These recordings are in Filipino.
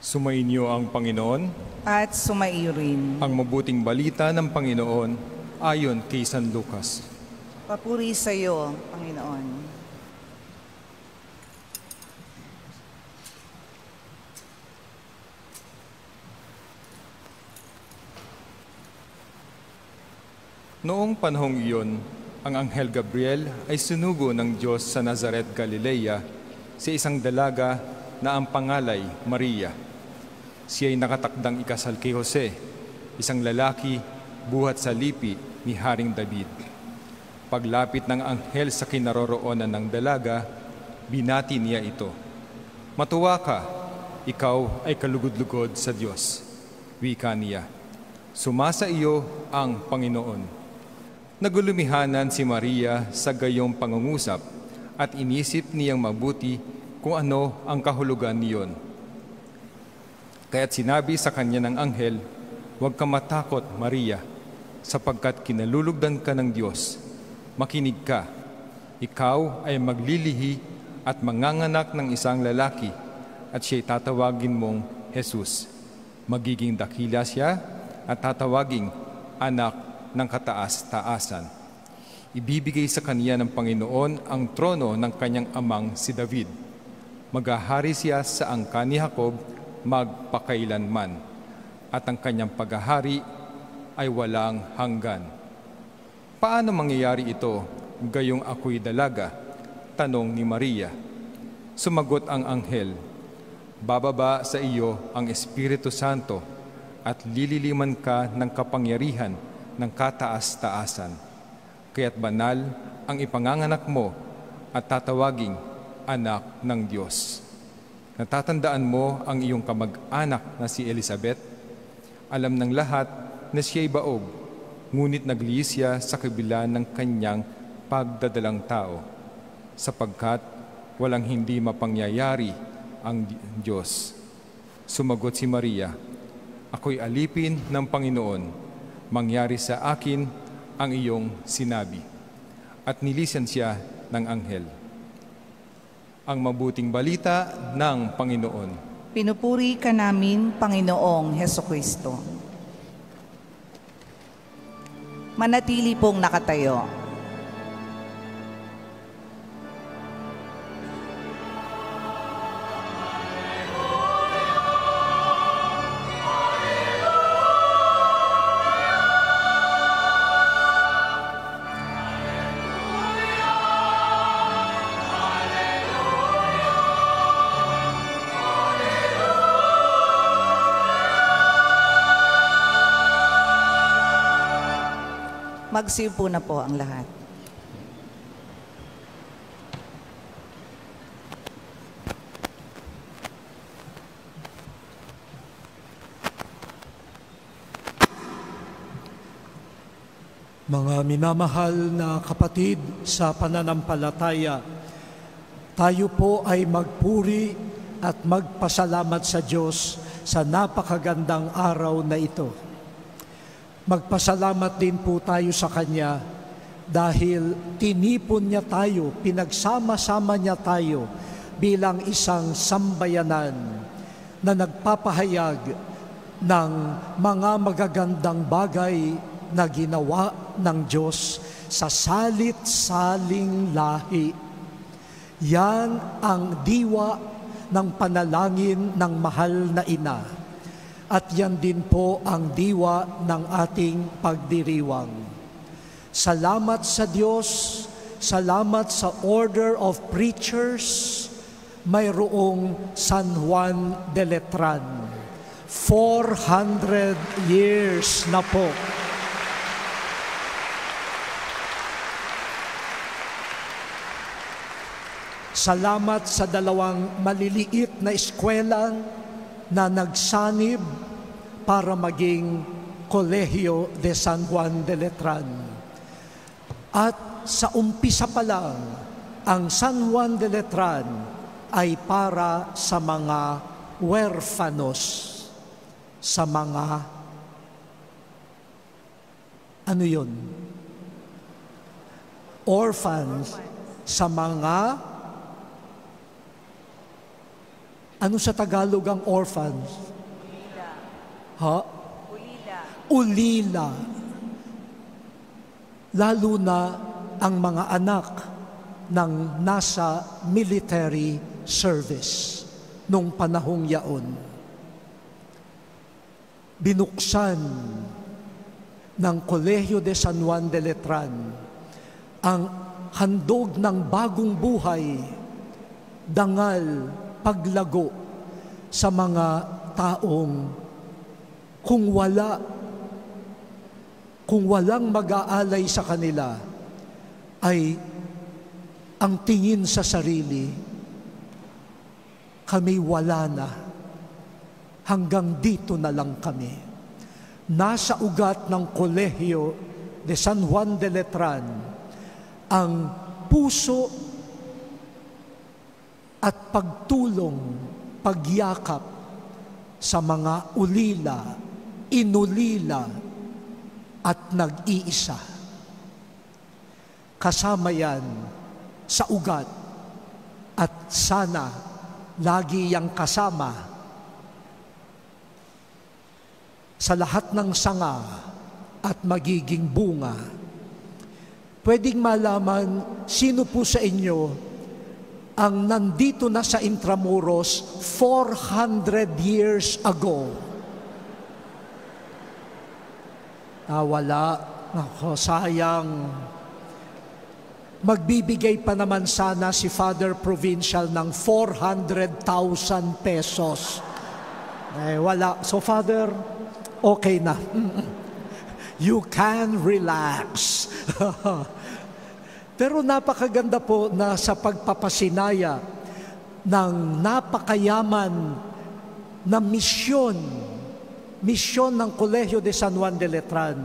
Sumainyo ang Panginoon, at sumaiyo rin. ang mabuting balita ng Panginoon ayon kay San Lucas. Papuri sa iyo, Panginoon. Noong panahong iyon, ang Anghel Gabriel ay sinugo ng Diyos sa Nazaret, Galilea, sa isang dalaga na ang pangalay Maria. Siya ay nakatakdang ikasal kay Jose, isang lalaki buhat sa lipi ni Haring David. Paglapit ng anghel sa kinaroroonan ng dalaga, binati niya ito. "Matuwa ka, ikaw ay kalugod-lugod sa Diyos," wika niya. "Sumasa iyo ang Panginoon." Nagulumihanan si Maria sa gayong pangungusap at inisip niyang mabuti kung ano ang kahulugan niyon. Kaya't sinabi sa kanya ng anghel, "Huwag ka matakot, Maria, sapagkat kinalulugdan ka ng Diyos. Makinig ka, ikaw ay maglilihi at manganganak ng isang lalaki at siya'y tatawagin mong Jesus. Magiging dakila siya at tatawaging anak ng kataas-taasan. Ibibigay sa kanya ng Panginoon ang trono ng kanyang amang si David. Maghahari siya sa angkan ni Jacob magpakailanman, at ang kanyang paghahari ay walang hanggan." "Paano mangyayari ito, gayong ako'y dalaga?" tanong ni Maria. Sumagot ang anghel, "Bababa sa iyo ang Espiritu Santo at lililiman ka ng kapangyarihan ng kataas-taasan. Kaya't banal ang ipanganganak mo at tatawaging anak ng Diyos. Natatandaan mo ang iyong kamag-anak na si Elizabeth? Alam ng lahat na siya'y baog, ngunit naglihis siya sa kabila ng kanyang pagdadalang tao, sapagkat walang hindi mapangyayari ang Diyos." Sumagot si Maria, "Ako'y alipin ng Panginoon. Mangyari sa akin ang iyong sinabi." At nilisan siya ng anghel. Ang mabuting balita ng Panginoon. Pinupuri ka namin, Panginoong Hesukristo. Manatili pong nakatayo. Magsiupo na po ang lahat. Mga minamahal na kapatid sa pananampalataya, tayo po ay magpuri at magpasalamat sa Diyos sa napakagandang araw na ito. Magpasalamat din po tayo sa Kanya dahil tinipon niya tayo, pinagsama-sama niya tayo bilang isang sambayanan na nagpapahayag ng mga magagandang bagay na ginawa ng Diyos sa salit-saling lahi. Yan ang diwa ng panalangin ng mahal na ina. At yan din po ang diwa ng ating pagdiriwang. Salamat sa Diyos, salamat sa Order of Preachers, mayroong San Juan de Letran. 400 years na po. Salamat sa dalawang maliliit na eskwela na nagsanib para maging Kolehiyo de San Juan de Letran. At sa umpisa pa lang, ang San Juan de Letran ay para sa mga huerfanos, sa mga, ano yun? Orphans, sa mga Ano sa Tagalog ang orphans? Ha? Ulila. Lalo na ang mga anak ng nasa military service nung panahong yaon. Binuksan ng Colegio de San Juan de Letran ang handog ng bagong buhay, dangal, paglago sa mga taong kung walang mag-aalay sa kanila ay ang tingin sa sarili, kami wala na, hanggang dito na lang kami. Nasa ugat ng Colegio de San Juan de Letran ang puso at pagtulong, pagyakap sa mga ulila, inulila at nag-iisa. Kasama yan sa ugat at sana lagi yang kasama sa lahat ng sanga at magiging bunga. Pwedeng malaman sino po sa inyo ang nandito na sa Intramuros 400 years ago. Wala. Ako, sayang. Magbibigay pa naman sana si Father Provincial ng 400,000 pesos. Wala. So Father, okay na. You can relax. Pero napakaganda po na sa pagpapasinaya ng napakayaman na misyon ng Colegio de San Juan de Letran,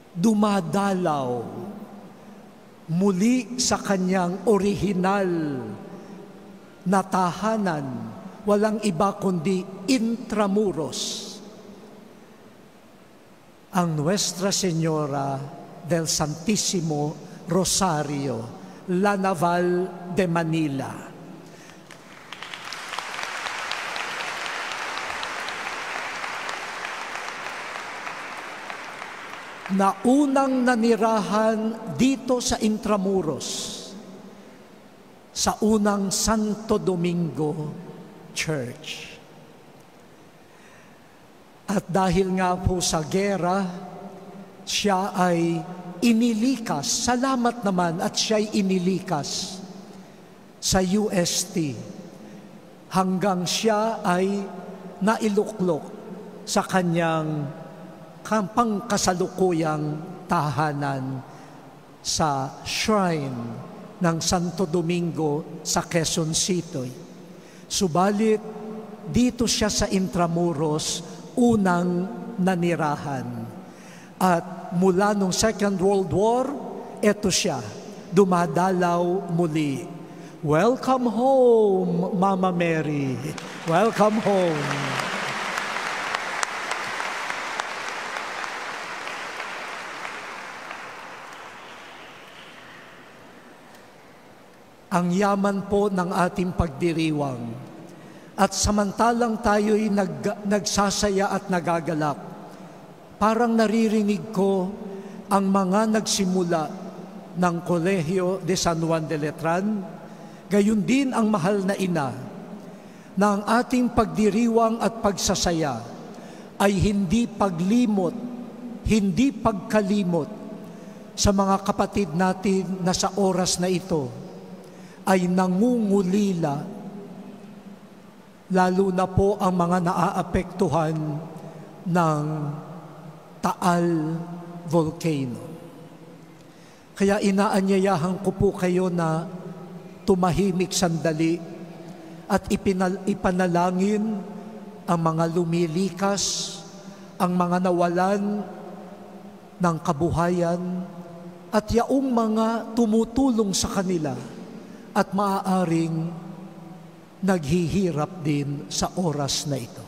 dumadalaw muli sa kanyang orihinal na tahanan, walang iba kundi Intramuros, ang Nuestra Señora del Santísimo Rosario, La Naval de Manila. Na unang nanirahan dito sa Intramuros, sa unang Santo Domingo Church. At dahil nga po sa gera, siya ay inilikas, salamat naman at siya'y inilikas sa UST hanggang siya ay nailuklok sa kanyang pangkasalukuyang tahanan sa shrine ng Santo Domingo sa Quezon City. Subalit, dito siya sa Intramuros, unang nanirahan. At mula nung Second World War, eto siya, dumadalaw muli. Welcome home, Mama Mary. Welcome home. Ang yaman po ng ating pagdiriwang. At samantalang tayo'y nagsasaya at nagagalak, parang naririnig ko ang mga nagsimula ng Colegio de San Juan de Letran, gayon din ang mahal na ina, na ang ating pagdiriwang at pagsasaya ay hindi paglimot, hindi pagkalimot sa mga kapatid natin na sa oras na ito ay nangungulila, lalo na po ang mga naaapektuhan ng Taal Volcano. Kaya inaanyayahan ko po kayo na tumahimik sandali at ipanalangin ang mga lumilikas, ang mga nawalan ng kabuhayan, at yaong mga tumutulong sa kanila at maaaring naghihirap din sa oras na ito.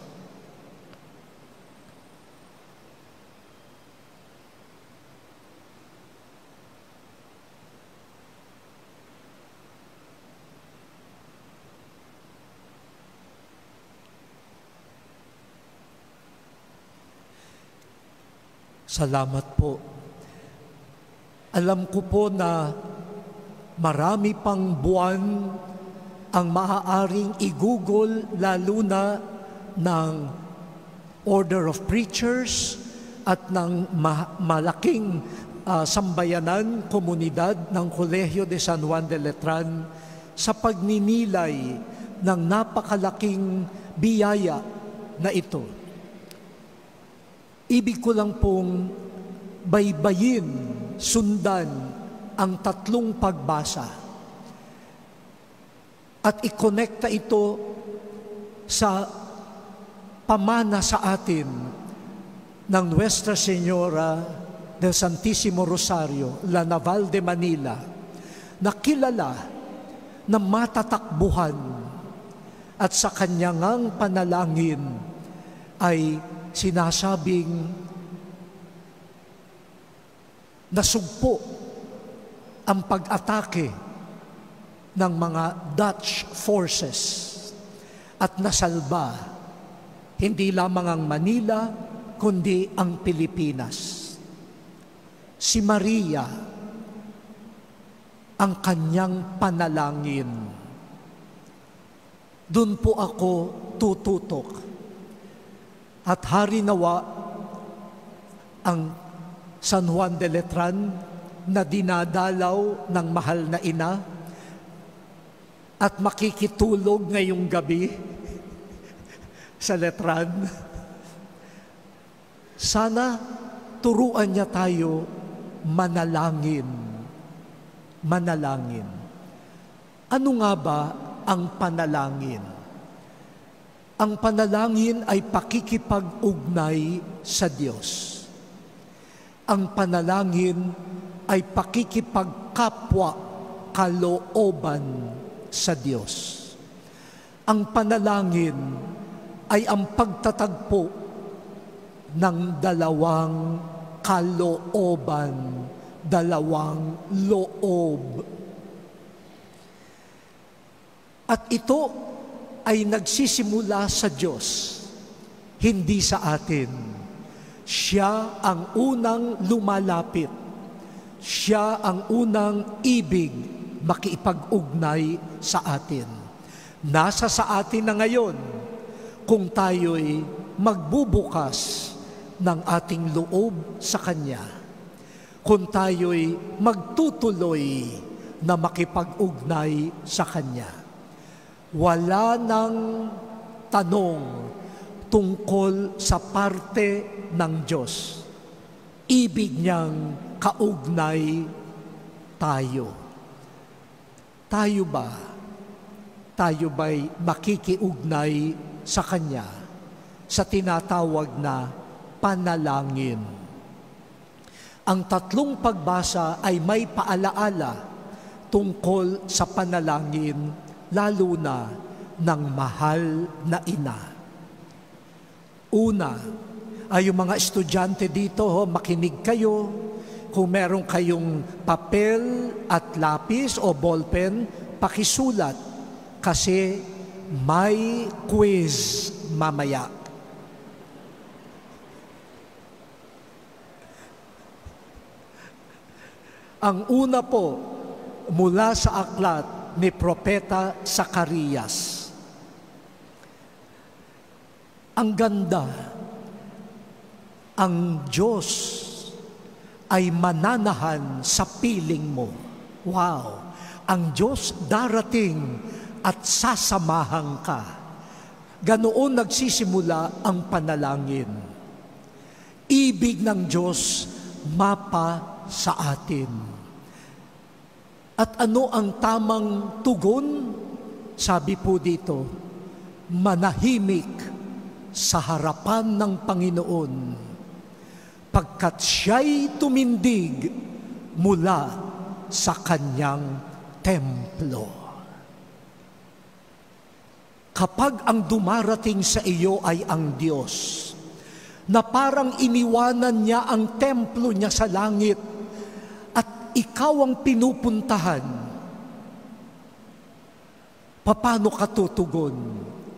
Salamat po. Alam ko po na marami pang buwan ang maaaring i-google, lalo na ng Order of Preachers at ng malaking sambayanan, komunidad ng Colegio de San Juan de Letran sa pagninilay ng napakalaking biyaya na ito. Ibig ko lang pong baybayin, sundan ang 3 pagbasa at ikonekta ito sa pamana sa atin ng Nuestra Señora del Santísimo Rosario, La Naval de Manila, na kilala na matatakbuhan at sa kanyang panalangin ay sinasabing nasugpo ang pag-atake ng mga Dutch forces at nasalba hindi lamang ang Manila, kundi ang Pilipinas. Si Maria, ang kanyang panalangin. Doon po ako tututok. At hari nawa ang San Juan de Letran na dinadalaw ng mahal na ina at makikitulog ngayong gabi sa Letran. Sana turuan niya tayo manalangin. Manalangin. Ano nga ba ang panalangin? Ang panalangin ay pakikipag-ugnay sa Diyos. Ang panalangin ay pakikipagkapwa kalooban sa Diyos. Ang panalangin ay ang pagtatagpo ng dalawang kalooban, dalawang loob. At ito ay nagsisimula sa Diyos, hindi sa atin. Siya ang unang lumalapit. Siya ang unang ibig makipag-ugnay sa atin. Nasa sa atin na ngayon kung tayo'y magbubukas ng ating loob sa Kanya. Kung tayo'y magtutuloy na makipag-ugnay sa Kanya. Wala nang tanong tungkol sa parte ng Diyos. Ibig niyang kaugnay tayo. Tayo ba? Tayo ba'y makikiugnay sa Kanya sa tinatawag na panalangin? Ang 3 pagbasa ay may paalaala tungkol sa panalangin, lalo na ng mahal na ina. Una, ay yung mga estudyante dito, makinig kayo. Kung meron kayong papel at lapis o ballpen, pakisulat kasi may quiz mamaya. Ang una po, mula sa aklat ni Propeta Zacarias. Ang ganda, ang Diyos ay mananahan sa piling mo. Wow! Ang Diyos darating at sasamahan ka. Ganoon nagsisimula ang panalangin. Ibig ng Diyos mapa sa atin. At ano ang tamang tugon? Sabi po dito, manahimik sa harapan ng Panginoon, pagkat siya'y tumindig mula sa kanyang templo. Kapag ang dumarating sa iyo ay ang Diyos, na parang iniwanan niya ang templo niya sa langit, at ikaw ang pinupuntahan, paano ka tutugon?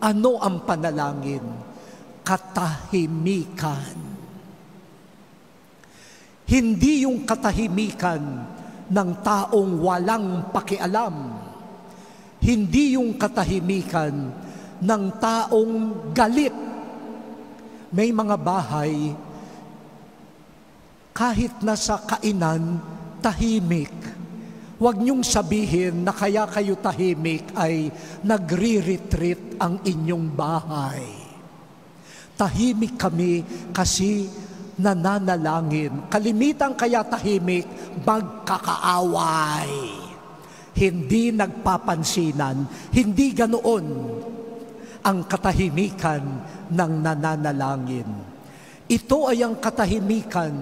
Ano ang panalangin? Katahimikan. Hindi yung katahimikan ng taong walang pakialam. Hindi yung katahimikan ng taong galit. May mga bahay, kahit nasa kainan, tahimik. Huwag niyong sabihin na kaya kayo tahimik ay nagre-retreat ang inyong bahay. Tahimik kami kasi nananalangin. Kalimitan kaya tahimik, magkakaaway. Hindi nagpapansinan. Hindi ganoon ang katahimikan ng nananalangin. Ito ay ang katahimikan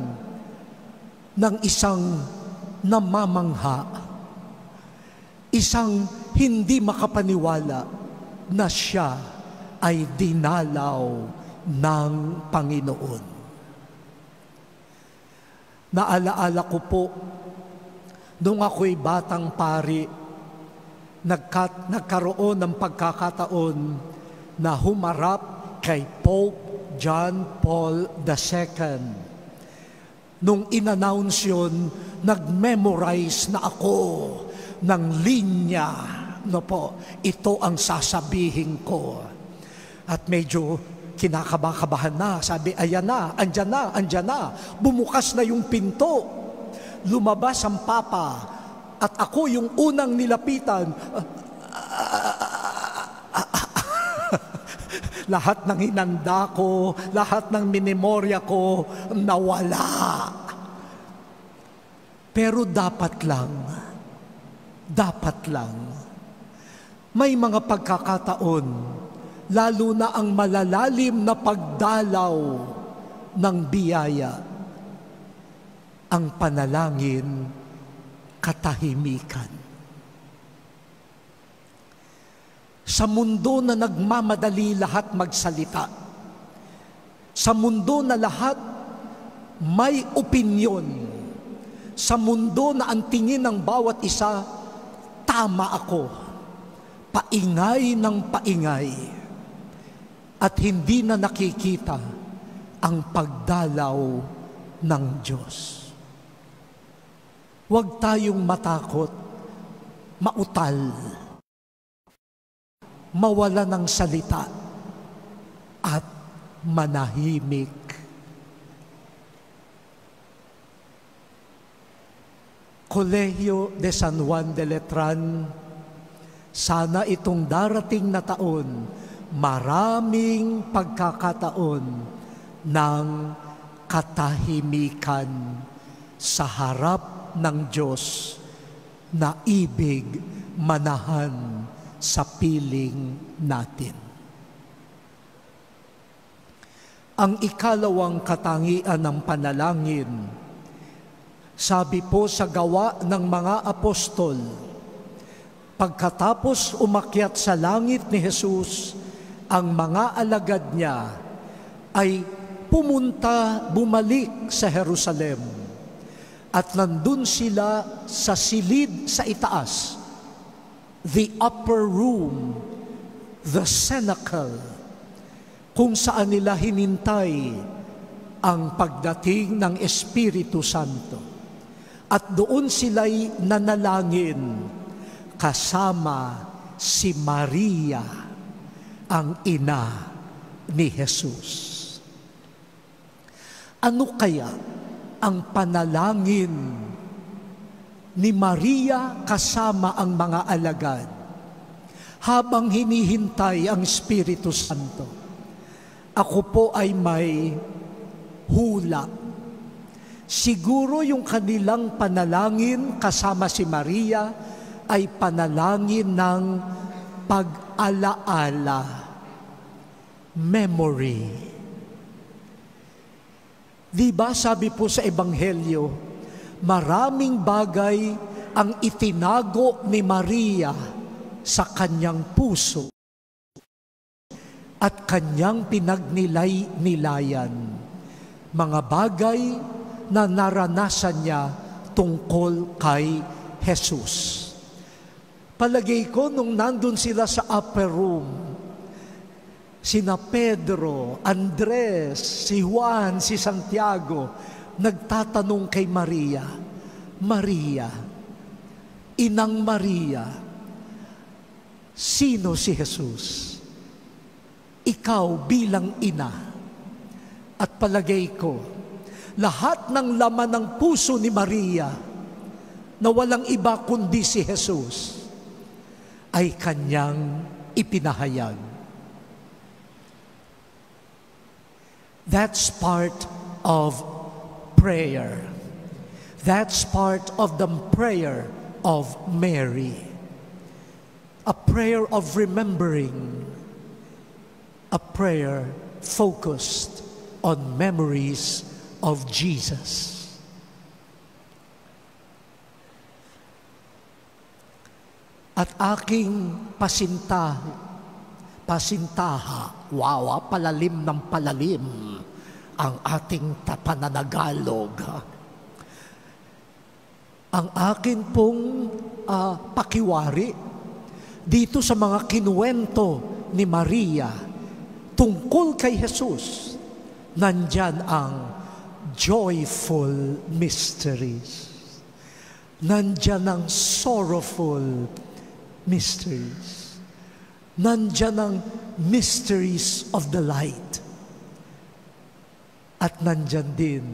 ng isang namamangha, isang hindi makapaniwala na siya ay dinalaw ng Panginoon. Naalaala ko po, nung ako'y batang pari, nagkaroon ng pagkakataon na humarap kay Pope John Paul II. Nung in-announce yun, nag-memorize na ako ng linya. Ito ang sasabihin ko. At medyo kinakabahan na. Sabi, ayan na, andyan na. Bumukas na yung pinto. Lumabas ang Papa. At ako yung unang nilapitan. Lahat ng hinanda ko, lahat ng minimorya ko, nawala. Pero dapat lang, may mga pagkakataon, lalo na ang malalalim na pagdalaw ng biyaya, ang panalangin, katahimikan. Sa mundo na nagmamadali lahat magsalita, sa mundo na lahat may opinyon, sa mundo na ang tingin ng bawat isa, tama ako, paingay ng paingay, at hindi na nakikita ang pagdalaw ng Diyos. Huwag tayong matakot, mautal, mawala ng salita, at manahimik. Colegio de San Juan de Letran, sana itong darating na taon, maraming pagkakataon ng katahimikan sa harap ng Diyos na ibig manahan sa piling natin. Ang ikalawang katangian ng panalangin, sabi po sa Gawa ng mga Apostol, pagkatapos umakyat sa langit ni Jesus, ang mga alagad niya ay bumalik sa Jerusalem. At nandun sila sa silid sa itaas, the upper room, the cenacle, kung saan nila hinintay ang pagdating ng Espiritu Santo. At doon sila'y nanalangin kasama si Maria, ang ina ni Jesus. Ano kaya ang panalangin ni Maria kasama ang mga alagad habang hinihintay ang Espiritu Santo? Ako po ay may hula. Siguro yung kanilang panalangin kasama si Maria ay panalangin ng pag-alaala, memory. Di ba sabi po sa Ebanghelyo, maraming bagay ang itinago ni Maria sa kanyang puso at kanyang pinagnilay-nilayan. Mga bagay na naranasan niya tungkol kay Jesus. Palagay ko nung nandun sila sa upper room, sina Pedro, Andres, si Juan, si Santiago, nagtatanong kay Maria, Maria, Inang Maria, sino si Jesus? Ikaw bilang ina. At palagay ko, lahat ng laman ng puso ni Maria na walang iba kundi si Jesus ay kanyang ipinahayag. That's part of prayer. That's part of the prayer of Mary. A prayer of remembering. A prayer focused on memories of Jesus. At aking pasintaha, wow, palalim ng palalim ang ating pananagalog. Ang akin pong pakiwari dito sa mga kinuwento ni Maria tungkol kay Jesus, nandyan ang joyful mysteries. Nandyan ang sorrowful mysteries. Nandyan ang mysteries of the light. At nandyan din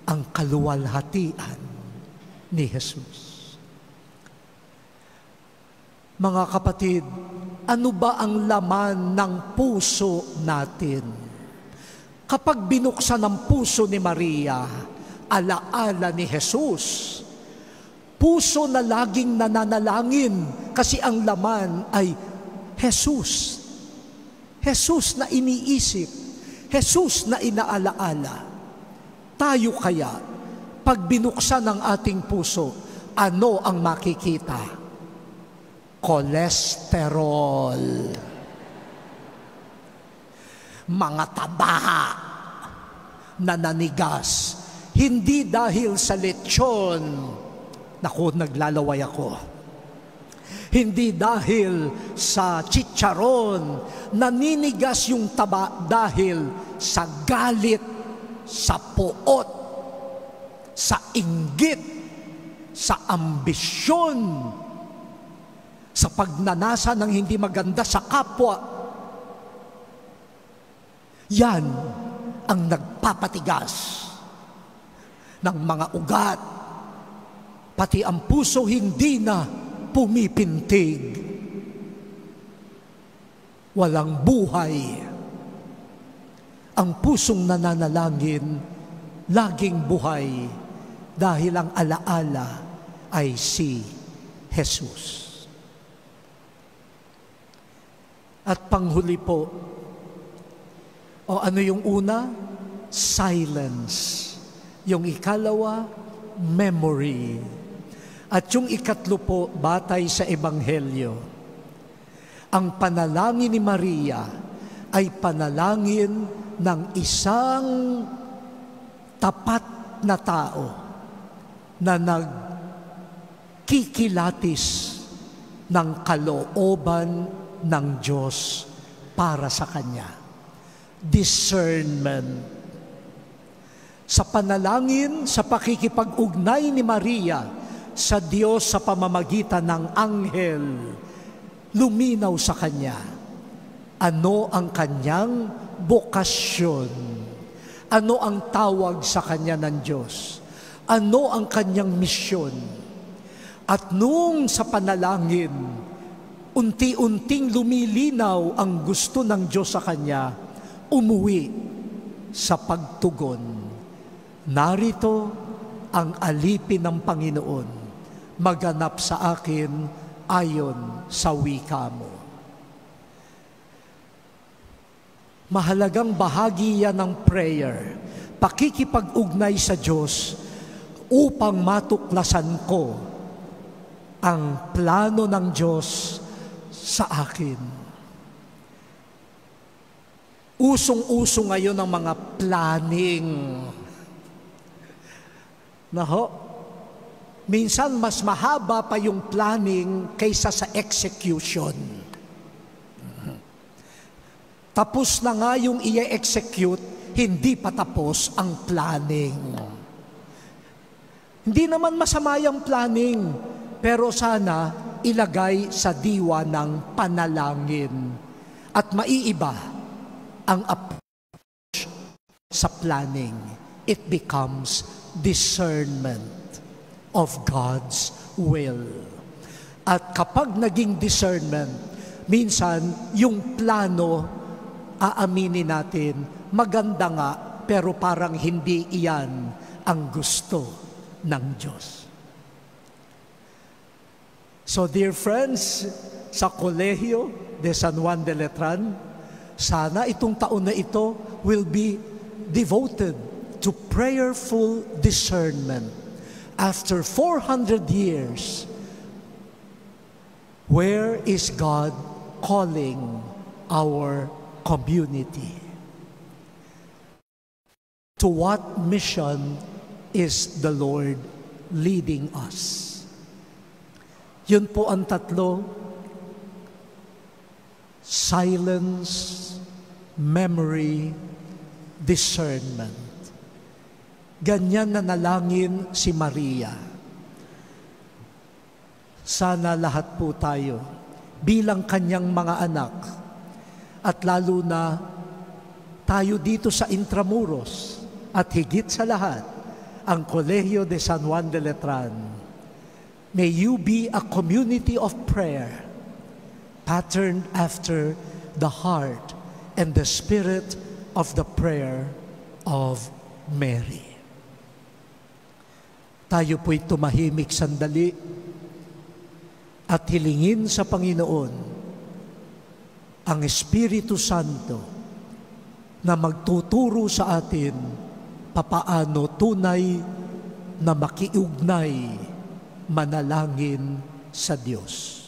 ang kaluwalhatian ni Jesus. Mga kapatid, ano ba ang laman ng puso natin? Kapag binuksan ang puso ni Maria, alaala ni Jesus. Puso na laging nananalangin kasi ang laman ay Jesus. Jesus na iniisip. Jesus na inaalaala. Tayo kaya, pag binuksan ang ating puso, ano ang makikita? Cholesterol. Mga taba na nanigas. Hindi dahil sa lechon. Naku, naglalaway ako. Hindi dahil sa chicharon. Naninigas yung taba dahil sa galit, sa puot, sa inggit, sa ambisyon, sa pagnanasa ng hindi maganda sa kapwa. Yan ang nagpapatigas ng mga ugat. Pati ang puso hindi na pumipintig. Walang buhay. Ang pusong nananalangin, laging buhay dahil ang alaala ay si Jesus. At panghuli po, o ano yung una? Silence. Yung ikalawa, memory. At yung ikatlo po, batay sa Ebanghelyo, ang panalangin ni Maria ay panalangin ng isang tapat na tao na nagkikilatis ng kalooban ng Diyos para sa Kanya. Discernment. Sa panalangin, sa pakikipag-ugnay ni Maria sa Diyos sa pamamagitan ng anghel, luminaw sa Kanya. Ano ang Kanyang bokasyon? Ano ang tawag sa Kanya ng Diyos? Ano ang Kanyang misyon? At nung sa panalangin, unti-unting lumilinaw ang gusto ng Diyos sa Kanya, umuwi sa pagtugon. Narito ang alipin ng Panginoon, maganap sa akin ayon sa wika mo. Mahalagang bahagi yan ng prayer, pakikipag-ugnay sa Diyos upang matuklasan ko ang plano ng Diyos sa akin. Usong-uso ngayon ang mga planning. Minsan mas mahaba pa yung planning kaysa sa execution. Tapos na nga yung i-execute, hindi pa tapos ang planning. Hindi naman masama yung planning, pero sana ilagay sa diwa ng panalangin at maiiba ang approach sa planning. It becomes discernment of God's will. At kapag naging discernment, minsan yung plano, aaminin natin, maganda nga, pero parang hindi iyan ang gusto ng Diyos. So dear friends, sa Kolehiyo de San Juan de Letran, sana itong taon na ito will be devoted to prayerful discernment. After 400 years, where is God calling our community? To what mission is the Lord leading us? Yun po ang tatlo: silence, memory, discernment. Ganyan na nalangin si Maria. Sana lahat po tayo bilang kanyang mga anak, at lalo na tayo dito sa Intramuros, at higit sa lahat, ang Kolehiyo de San Juan de Letran, may you be a community of prayer, patterned after the heart and the spirit of the prayer of Mary. Tayo po'y tumahimik sandali at hilingin sa Panginoon ang Espiritu Santo na magtuturo sa atin papaano tunay na makiugnay manalangin sa Diyos.